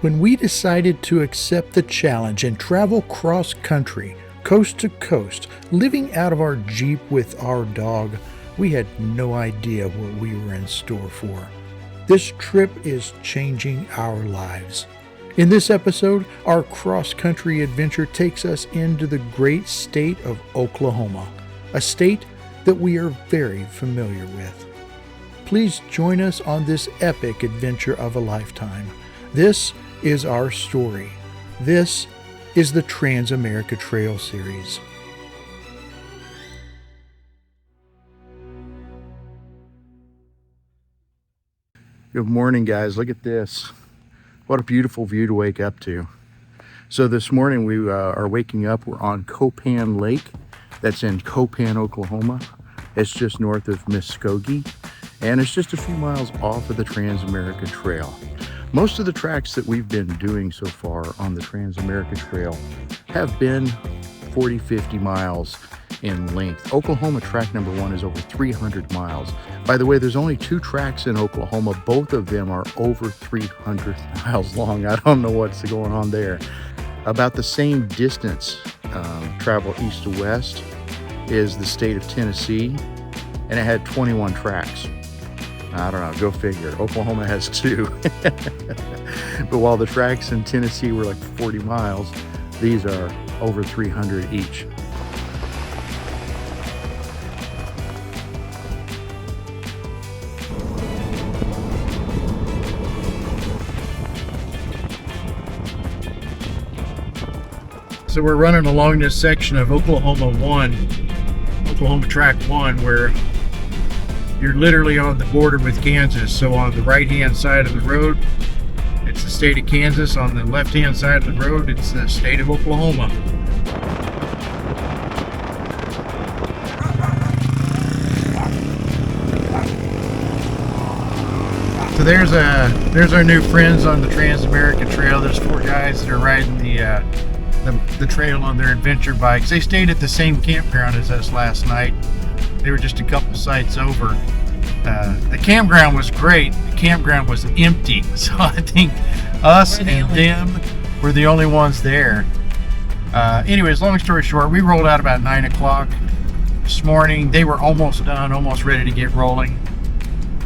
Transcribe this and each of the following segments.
When we decided to accept the challenge and travel cross-country, coast to coast, living out of our Jeep with our dog, we had no idea what we were in store for. This trip is changing our lives. In this episode, our cross-country adventure takes us into the great state of Oklahoma, a state that we are very familiar with. Please join us on this epic adventure of a lifetime. This is our story. This is the Transamerica Trail series. Good morning, guys. Look at this. What a beautiful view to wake up to. So this morning we are waking up. We're on Copan Lake. That's in Copan, Oklahoma. It's just north of Muskogee, and it's just a few miles off of the Transamerica Trail. Most of the tracks that we've been doing so far on the Transamerica Trail have been 40-50 miles in length. Oklahoma track number 1 is over 300 miles. By the way, there's only 2 tracks in Oklahoma. Both of them are over 300 miles long. I don't know what's going on there. About the same distance travel east to west is the state of Tennessee, and it had 21 tracks. I don't know, go figure. Oklahoma has 2. But while the tracks in Tennessee were like 40 miles, these are over 300 each. So we're running along this section of Oklahoma Track 1, where you're literally on the border with Kansas. So on the right-hand side of the road, it's the state of Kansas. On the left-hand side of the road, it's the state of Oklahoma. So there's our new friends on the Transamerica Trail. There's 4 guys that are riding the trail on their adventure bikes. They stayed at the same campground as us last night. They were just a couple sites over. The campground was great. The campground was empty, so I think us and them were the only ones there. Anyways, long story short, we rolled out about 9 o'clock this morning. They were almost done, almost ready to get rolling,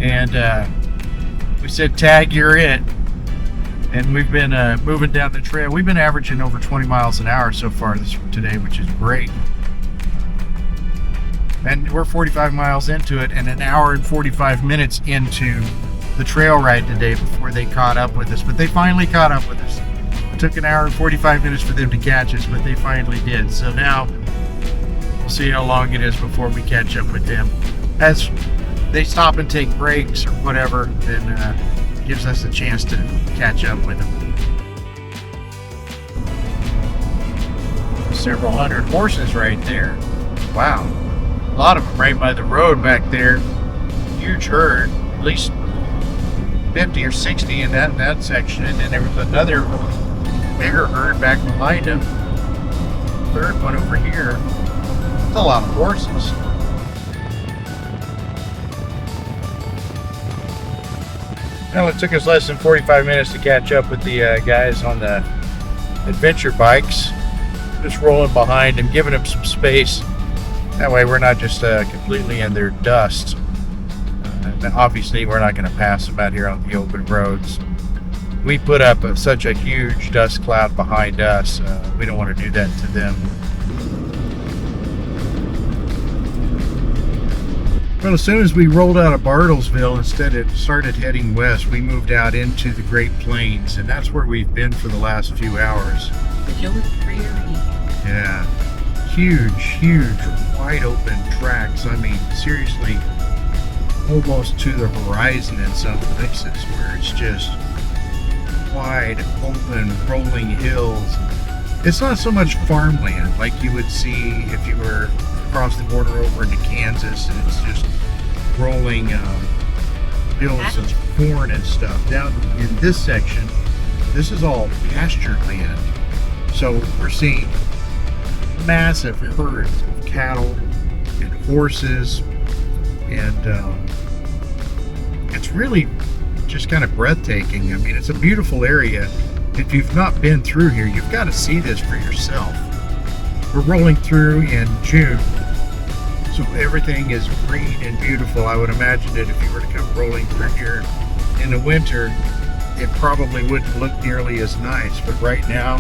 and we said, "Tag, you're it." And we've been moving down the trail. We've been averaging over 20 miles an hour so far today, which is great. And we're 45 miles into it and an hour and 45 minutes into the trail ride today before they caught up with us. But they finally caught up with us. It took an hour and 45 minutes for them to catch us, but they finally did. So now we'll see how long it is before we catch up with them. As they stop and take breaks or whatever, then gives us a chance to catch up with them. Several hundred horses right there. Wow. A lot of them right by the road back there. Huge herd, at least 50 or 60 in that section. And then there was another bigger herd back behind them. Third one over here. That's a lot of horses. Well, it took us less than 45 minutes to catch up with the guys on the adventure bikes. Just rolling behind them, giving them some space. That way we're not just completely in their dust. Obviously we're not going to pass them out here on the open roads. We put up such a huge dust cloud behind us. We don't want to do that to them. Well, as soon as we rolled out of Bartlesville, instead it started heading west, we moved out into the Great Plains, and that's where we've been for the last few hours. The Hill of Prairie. Yeah. Huge, wide open tracks. I mean, seriously, almost to the horizon in some places where it's just wide open, rolling hills. It's not so much farmland like you would see if you were across the border over into Kansas, and it's just rolling hills of corn and stuff. Down in this section, this is all pasture land. So we're seeing massive herds of cattle and horses, and it's really just kind of breathtaking. I mean, it's a beautiful area. if you've not been through here, you've got to see this for yourself. We're rolling through in June, so everything is green and beautiful. I would imagine that if you were to come rolling through here in the winter, it probably wouldn't look nearly as nice, but right now,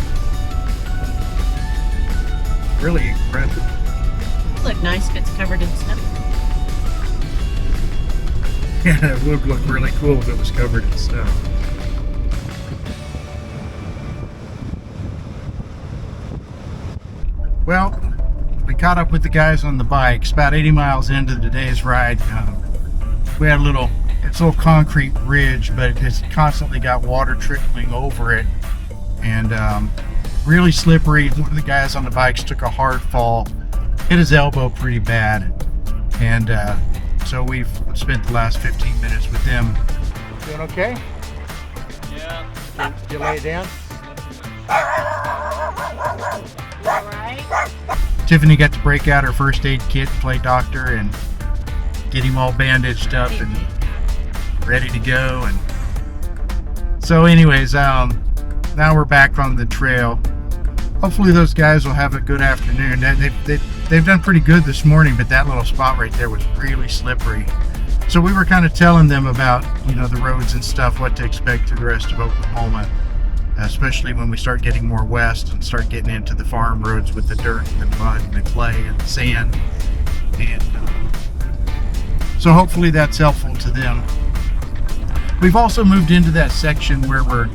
really incredible. It would look nice if it's covered in snow. Yeah, it would look really cool if it was covered in snow. Well, we caught up with the guys on the bikes about 80 miles into today's ride. We had it's a little concrete ridge, but it's constantly got water trickling over it, and really slippery. One of the guys on the bikes took a hard fall, hit his elbow pretty bad, and so we've spent the last 15 minutes with them. Doing okay? Yeah. Did you lay it down? All right. Tiffany got to break out her first aid kit, play doctor, and get him all bandaged up and ready to go. And so anyways, now we're back on the trail. Hopefully those guys will have a good afternoon. They've done pretty good this morning, but that little spot right there was really slippery. So we were kind of telling them about, the roads and stuff, what to expect through the rest of Oklahoma, especially when we start getting more west and start getting into the farm roads with the dirt and the mud and the clay and the sand. And so hopefully that's helpful to them. We've also moved into that section where we're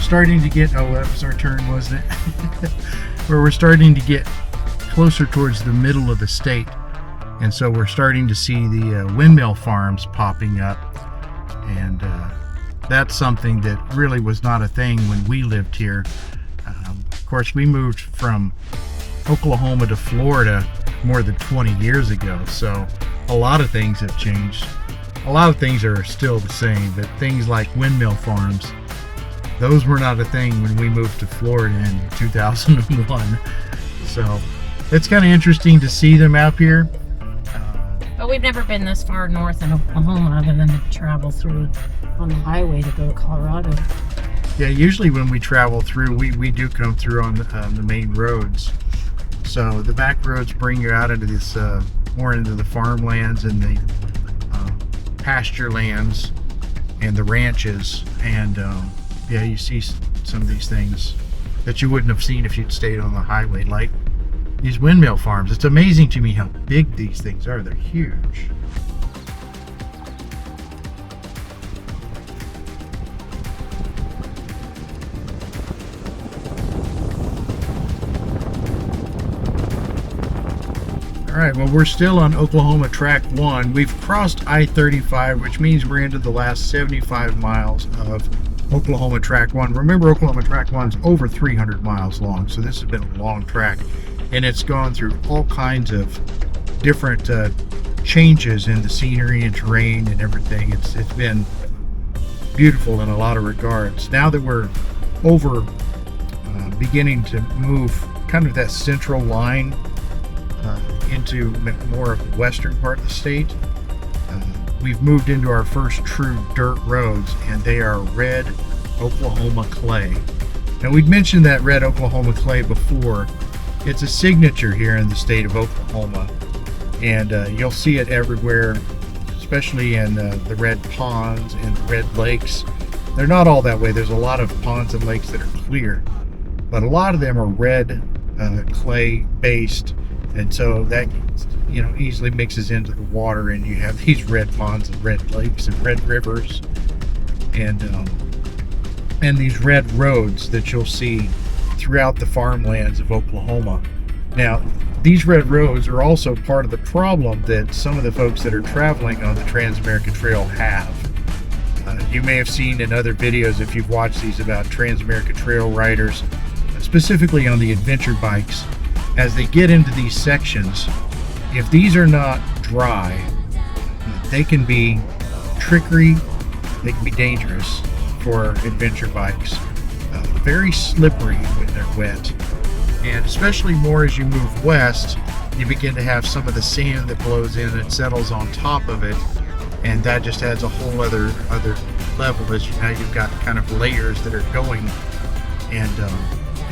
starting to get, that was our turn, wasn't it? Where we're starting to get closer towards the middle of the state. And so we're starting to see the windmill farms popping up. And that's something that really was not a thing when we lived here. Of course, we moved from Oklahoma to Florida more than 20 years ago. So a lot of things have changed. A lot of things are still the same, but things like windmill farms, those were not a thing when we moved to Florida in 2001. So it's kind of interesting to see them out here. But we've never been this far north in Oklahoma other than to travel through on the highway to go to Colorado. Yeah, usually when we travel through, we do come through on the main roads. So the back roads bring you out into this more into the farmlands and the pasture lands and the ranches, and yeah, you see some of these things that you wouldn't have seen if you'd stayed on the highway, like these windmill farms. It's amazing to me how big these things are. They're huge. All right, well, we're still on Oklahoma Track 1. We've crossed I-35, which means we're into the last 75 miles of Oklahoma Track 1. Remember, Oklahoma Track 1's over 300 miles long, so this has been a long track. And it's gone through all kinds of different changes in the scenery and terrain and everything. It's been beautiful in a lot of regards. Now that we're over beginning to move kind of that central line into more of the western part of the state, we've moved into our first true dirt roads, and they are red Oklahoma clay. Now, we'd mentioned that red Oklahoma clay before. It's a signature here in the state of Oklahoma, and you'll see it everywhere, especially in the red ponds and the red lakes. They're not all that way. There's a lot of ponds and lakes that are clear, but a lot of them are red clay based, and so that easily mixes into the water, and you have these red ponds and red lakes and red rivers, and these red roads that you'll see throughout the farmlands of Oklahoma. Now, these red roads are also part of the problem that some of the folks that are traveling on the Transamerica Trail have. You may have seen in other videos, if you've watched these, about Transamerica Trail riders, specifically on the adventure bikes. As they get into these sections, if these are not dry, they can be trickery, they can be dangerous for adventure bikes. Very slippery when they're wet, and especially more as you move west, you begin to have some of the sand that blows in and settles on top of it, and that just adds a whole other level is, you've got kind of layers that are going. And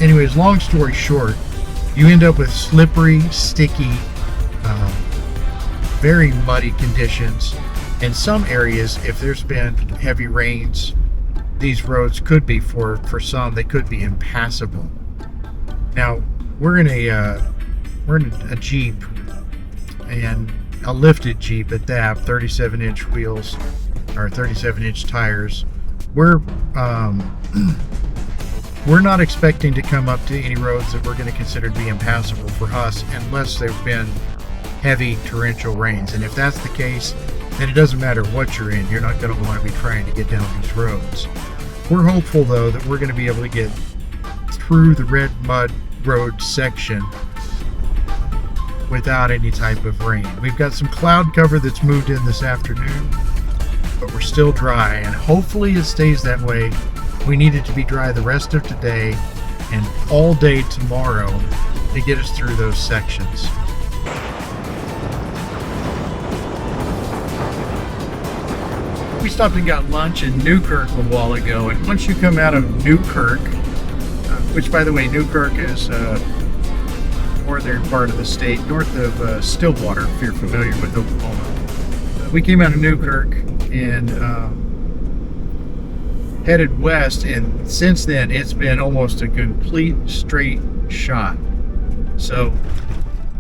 anyways, long story short, you end up with slippery, sticky, very muddy conditions. In some areas, if there's been heavy rains, these roads could be, for some, they could be impassable. Now, we're in a Jeep, and a lifted Jeep at that, 37-inch wheels, or 37-inch tires. We're not expecting to come up to any roads that we're going to consider to be impassable for us unless there've been heavy torrential rains. And if that's the case, then it doesn't matter what you're in. You're not going to want to be trying to get down these roads. We're hopeful, though, that we're going to be able to get through the red mud road section without any type of rain. We've got some cloud cover that's moved in this afternoon, but we're still dry, and hopefully it stays that way. We need it to be dry the rest of today and all day tomorrow to get us through those sections. We stopped and got lunch in Newkirk a while ago, and once you come out of Newkirk, which, by the way, Newkirk is northern part of the state, north of Stillwater, if you're familiar with Oklahoma. We came out of Newkirk and headed west, and since then it's been almost a complete straight shot. So,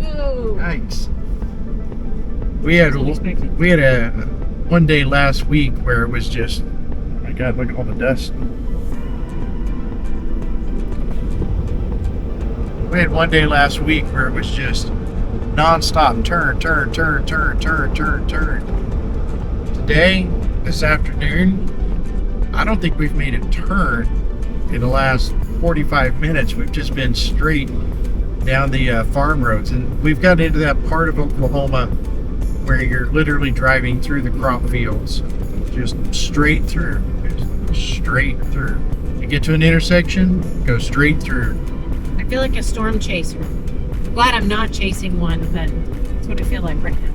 Ooh. nice. We had a one day last week where it was just, oh my God, look at all the dust. We had one day last week where it was just non-stop turn. Today, this afternoon, I don't think we've made a turn in the last 45 minutes. We've just been straight down the farm roads, and we've got into that part of Oklahoma where you're literally driving through the crop fields, just straight through, You get to an intersection, go straight through. I feel like a storm chaser. Glad I'm not chasing one, but that's what I feel like right now.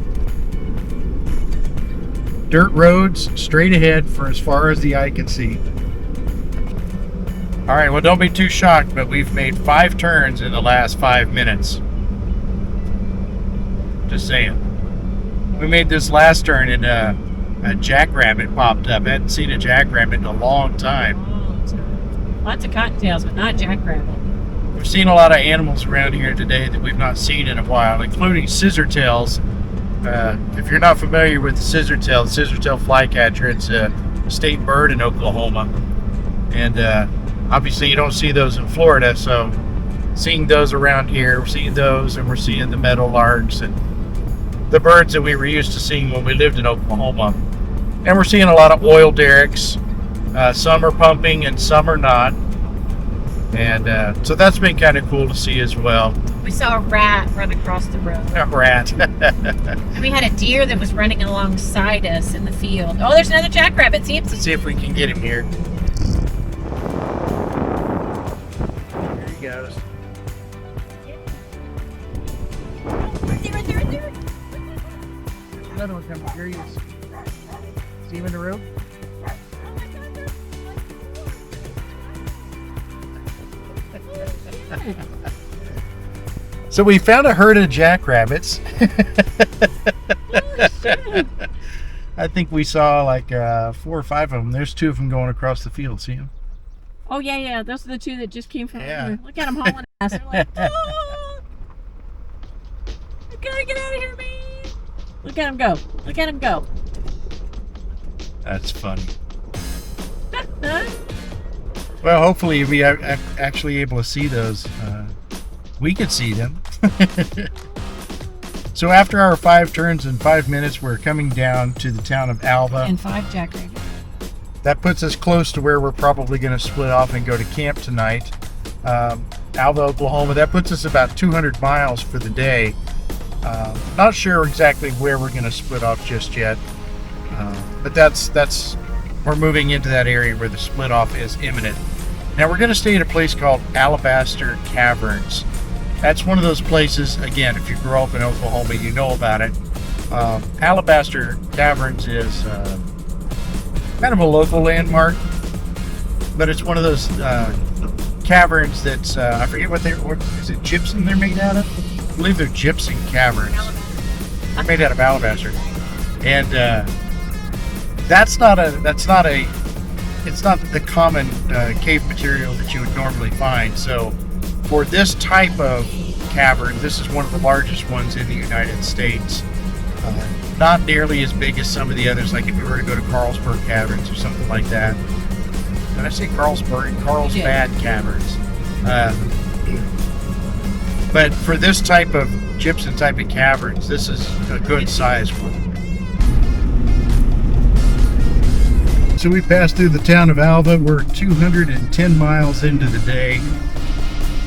Dirt roads, straight ahead for as far as the eye can see. All right, well, don't be too shocked, but we've made 5 turns in the last 5 minutes. Just saying. We made this last turn and a jackrabbit popped up. I hadn't seen a jackrabbit in a long time. Lots of cottontails, but not jackrabbit. We've seen a lot of animals around here today that we've not seen in a while, including scissortails. If you're not familiar with the scissortail flycatcher, it's a state bird in Oklahoma. And obviously you don't see those in Florida, so seeing those around here, we're seeing those, and we're seeing the meadowlarks and the birds that we were used to seeing when we lived in Oklahoma. And we're seeing a lot of oil derricks. Some are pumping and some are not. And so that's been kind of cool to see as well. We saw a rat run across the road. A rat. And we had a deer that was running alongside us in the field. Oh, there's another jackrabbit. See, Let's see if we can get him here. There he goes. Right there. Another one coming. Here he is. See him in the road? So we found a herd of jackrabbits. I think we saw like 4 or 5 of them. There's 2 of them going across the field. See them? Oh, yeah. Those are the 2 that just came from Yeah. here. Look at them hauling ass. They're like, oh, I gotta get out of here, man. Look at him go. That's funny. Well, hopefully you'll be actually able to see those. We could see them. So after our 5 turns in 5 minutes, we're coming down to the town of Alva. And 5 jackrabbits. That puts us close to where we're probably going to split off and go to camp tonight. Alva, Oklahoma. That puts us about 200 miles for the day. Not sure exactly where we're going to split off just yet. But we're moving into that area where the split off is imminent. Now we're going to stay at a place called Alabaster Caverns. That's one of those places, again, if you grew up in Oklahoma, you know about it. Alabaster Caverns is kind of a local landmark, but it's one of those caverns that's I forget what is it, gypsum they're made out of? I believe they're gypsum caverns. They're made out of alabaster, and it's not the common cave material that you would normally find. So for this type of cavern, this is one of the largest ones in the United States. Not nearly as big as some of the others, like if you were to go to Carlsberg Caverns or something like that. Did I say Carlsberg? Carlsbad Caverns. But for this type of gypsum type of caverns, this is a good size one. So we passed through the town of Alva. We're 210 miles into the day.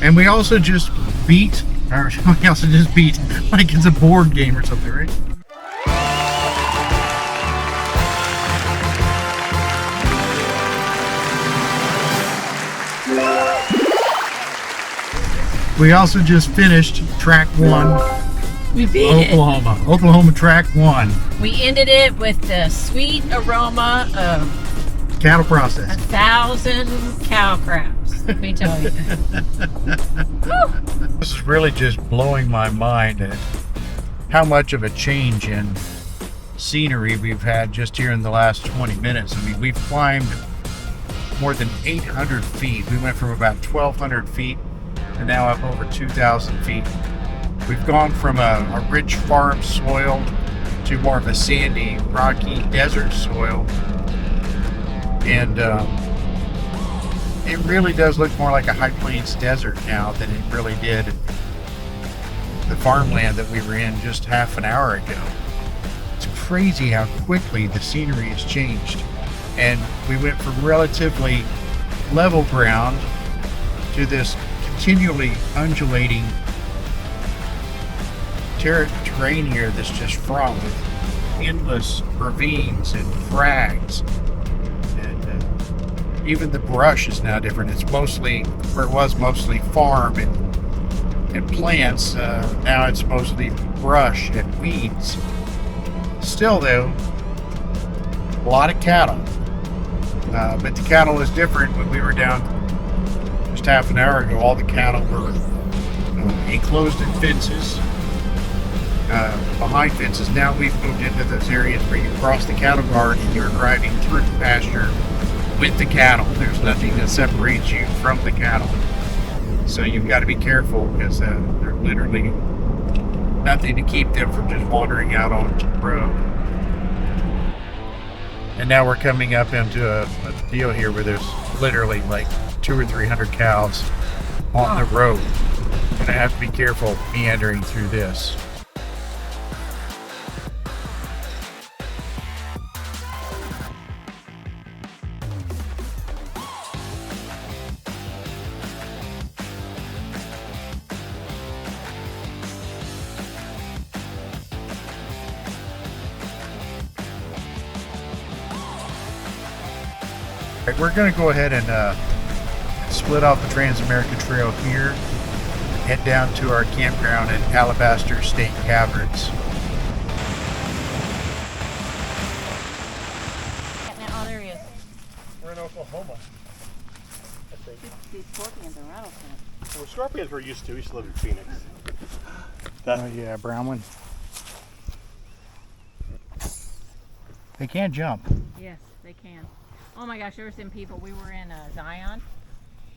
And we also just beat like it's a board game or something, right? We also just finished track 1. We beat Oklahoma track 1. We ended it with the sweet aroma of Cattle process. 1,000 cow craps, let me tell you. This is really just blowing my mind at how much of a change in scenery we've had just here in the last 20 minutes. I mean, we've climbed more than 800 feet. We went from about 1,200 feet and now up over 2,000 feet. We've gone from a rich farm soil to more of a sandy, rocky desert soil. And it really does look more like a high plains desert now than it really did the farmland that we were in just half an hour ago. It's crazy how quickly the scenery has changed. And we went from relatively level ground to this continually undulating terrain here that's just fraught with endless ravines and crags. And even the brush is now different. It's mostly, where it was mostly farm and plants, now it's mostly brush and weeds. Still though, a lot of cattle. But the cattle is different. When we were down just half an hour ago, all the cattle were enclosed in fences, behind fences. Now we've moved into those areas where you cross the cattle guard and you're driving through the pasture with the cattle. There's nothing that separates you from the cattle. So you've got to be careful because there's literally nothing to keep them from just wandering out onto the road. And now we're coming up into a deal here where there's literally like 200 or 300 cows on the road. And I have to be careful meandering through this. We're going to go ahead and split off the Transamerica Trail here and head down to our campground at Alabaster State Caverns. Oh, there he is. We're in Oklahoma, I think. These scorpions are rattlesnakes. Well, scorpions we're used to. We used to live in Phoenix. Oh yeah, brown one. They can't jump. Yes, they can. Oh my gosh, there were some people. We were in Zion,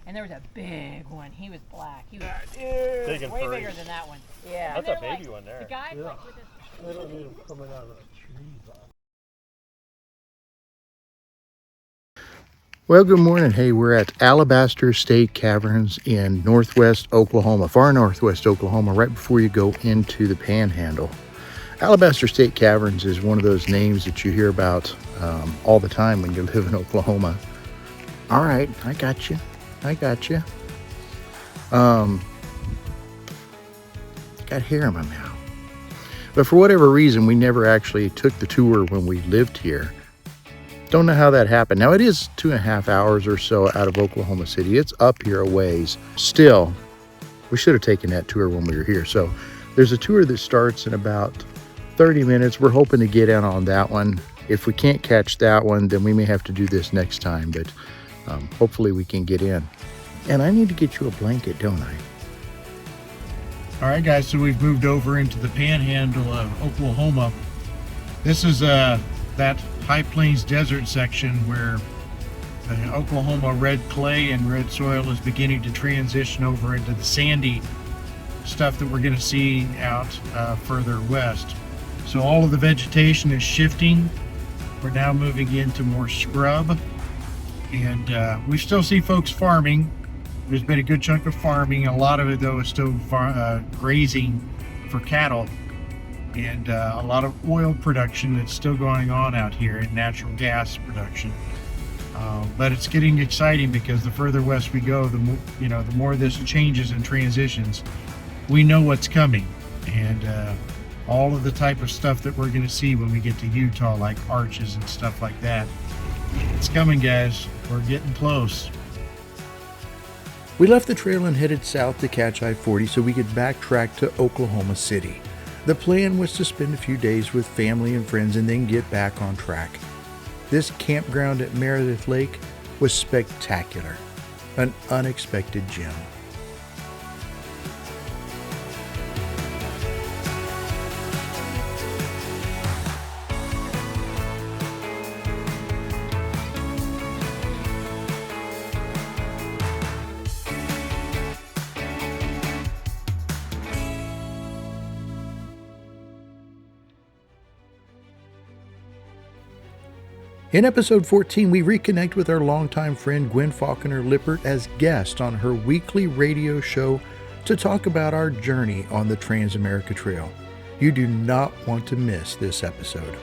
and there was a big one. He was black. He was Big and way furry. bigger than that one. Yeah. That's a baby one there. The guy like with his... They don't need them coming out of the trees. Well, good morning. Hey, we're at Alabaster State Caverns in northwest Oklahoma, far northwest Oklahoma, right before you go into the Panhandle. Alabaster State Caverns is one of those names that you hear about all the time when you live in Oklahoma. All right, I got you. Got hair in my mouth. But for whatever reason, we never actually took the tour when we lived here. Don't know how that happened. Now, it is 2.5 hours or so out of Oklahoma City. It's up here a ways. Still, we should have taken that tour when we were here. So there's a tour that starts in about 30 minutes. We're hoping to get in on that one. If we can't catch that one, then we may have to do this next time, but hopefully we can get in. And I need to get you a blanket, don't I? All right, guys, so we've moved over into the panhandle of Oklahoma. This is that high plains desert section where Oklahoma red clay and red soil is beginning to transition over into the sandy stuff that we're going to see out further west. So all of the vegetation is shifting. We're now moving into more scrub, and we still see folks farming. There's been a good chunk of farming. A lot of it, though, is still grazing for cattle, and a lot of oil production that's still going on out here, and natural gas production. But it's getting exciting because the further west we go, the more this changes and transitions. We know what's coming, and all of the type of stuff that we're going to see when we get to Utah, like arches and stuff like that. It's coming, guys. We're getting close. We left the trail and headed south to catch I-40 so we could backtrack to Oklahoma City. The plan was to spend a few days with family and friends and then get back on track. This campground at Meredith Lake was spectacular, an unexpected gem. In episode 14, we reconnect with our longtime friend Gwen Faulconer-Lippert as guest on her weekly radio show to talk about our journey on the Transamerica Trail. You do not want to miss this episode.